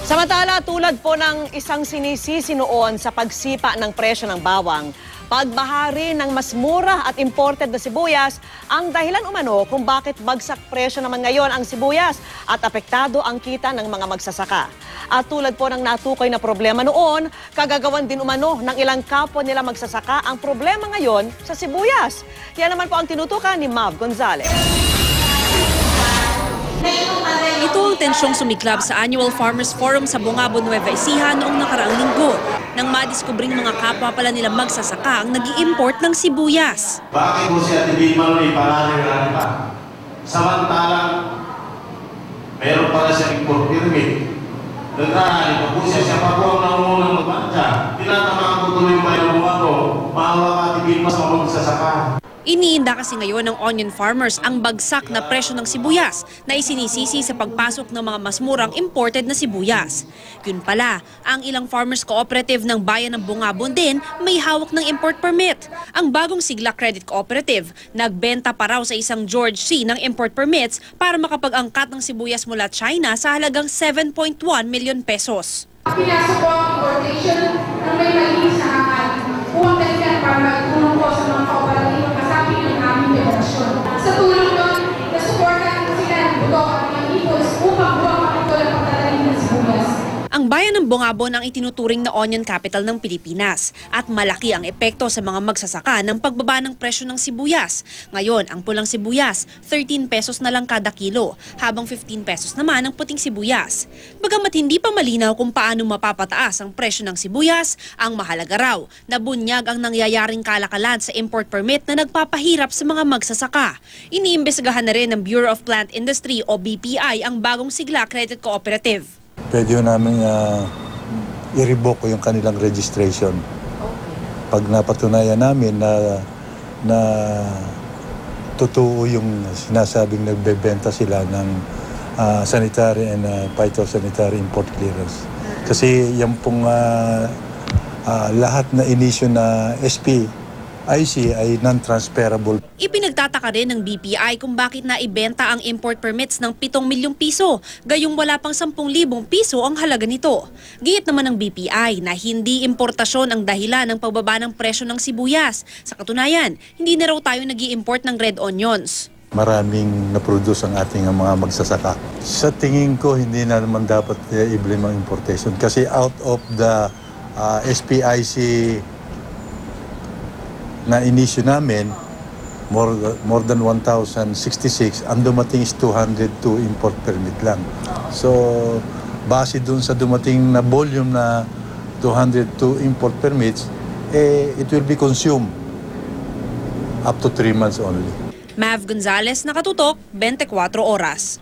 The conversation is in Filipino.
Samantala, tulad po ng isang sinisisi noon sa pagsipa ng presyo ng bawang, pagbahari ng mas mura at imported na sibuyas ang dahilan umano kung bakit bagsak presyo naman ngayon ang sibuyas at apektado ang kita ng mga magsasaka. At tulad po ng natukoy na problema noon, kagagawan din umano ng ilang kapwa nila magsasaka ang problema ngayon sa sibuyas. Yan naman po ang tinutukan ni Mav Gonzalez. Ito ang tensyong sumiklab sa Annual Farmers Forum sa Bungabon, Nueva Ecija noong nakaraang linggo nang madiskubring mga kapwa pala nila magsasaka ang nag-i-import ng sibuyas. Bakit mo siya tibigman may pangalan pa? Samantalang meron pala siya import permit. Nagkahali pa po siya pa po ang nangunang magbansa. Tinatamaan ko tuloy yung mayroong mga ko, maawa ka tibigman sa mga magsasaka. Iniinda kasi ngayon ng onion farmers ang bagsak na presyo ng sibuyas na isinisisi sa pagpasok ng mga mas murang imported na sibuyas. Yun pala, ang ilang farmers cooperative ng bayan ng Bungabon din may hawak ng import permit. Ang bagong sigla credit cooperative, nagbenta pa raw sa isang George C. ng import permits para makapag-angkat ng sibuyas mula China sa halagang 7.1 million pesos. Pinasok po ang importation ng may malinis na hangal. Huwag kailan para magtulong po sa mga cooperative kasabi ng aming federasyon. Sa tulong nun, nasuportahan sila ng buto at mga ipos upang buwang kapitol ang pagtatanim ng sibuyas. Ang bayan ng Bungabon ang itinuturing na onion capital ng Pilipinas at malaki ang epekto sa mga magsasaka ng pagbaba ng presyo ng sibuyas. Ngayon, ang pulang sibuyas, 13 pesos na lang kada kilo, habang 15 pesos naman ang puting sibuyas. Bagamat hindi pa malinaw kung paano mapapataas ang presyo ng sibuyas, ang mahalaga raw na bunyag ang nangyayaring kalakalan sa import permit na nagpapahirap sa mga magsasaka. Iniimbestigahan na rin ng Bureau of Plant Industry o BPI ang bagong sigla credit cooperative. Pwede yun namin i-revoke yung kanilang registration. Pag napatunayan namin na totoo yung sinasabing nagbebenta sila ng sanitary and phytosanitary import clearance. Kasi yan pong lahat na inisyu na SPIC ay non-transferable. Ipinagtataka rin ng BPI kung bakit naibenta ang import permits ng 7 milyong piso, gayong wala pang 10,000 piso ang halaga nito. Giyit naman ng BPI na hindi importasyon ang dahilan ng pagbaba ng presyo ng sibuyas. Sa katunayan, hindi na raw tayo nag-i-import ng red onions. Maraming na-produce ang ating mga magsasaka. Sa tingin ko, hindi na naman dapat i-blame ang importation kasi out of the SPIC na inisyu namin, more than 1,066, ang dumating is 202 import permit lang. So, base dun sa dumating na volume na 202 import permits, it will be consumed up to 3 months only. Mav Gonzalez, Nakatutok, 24 Oras.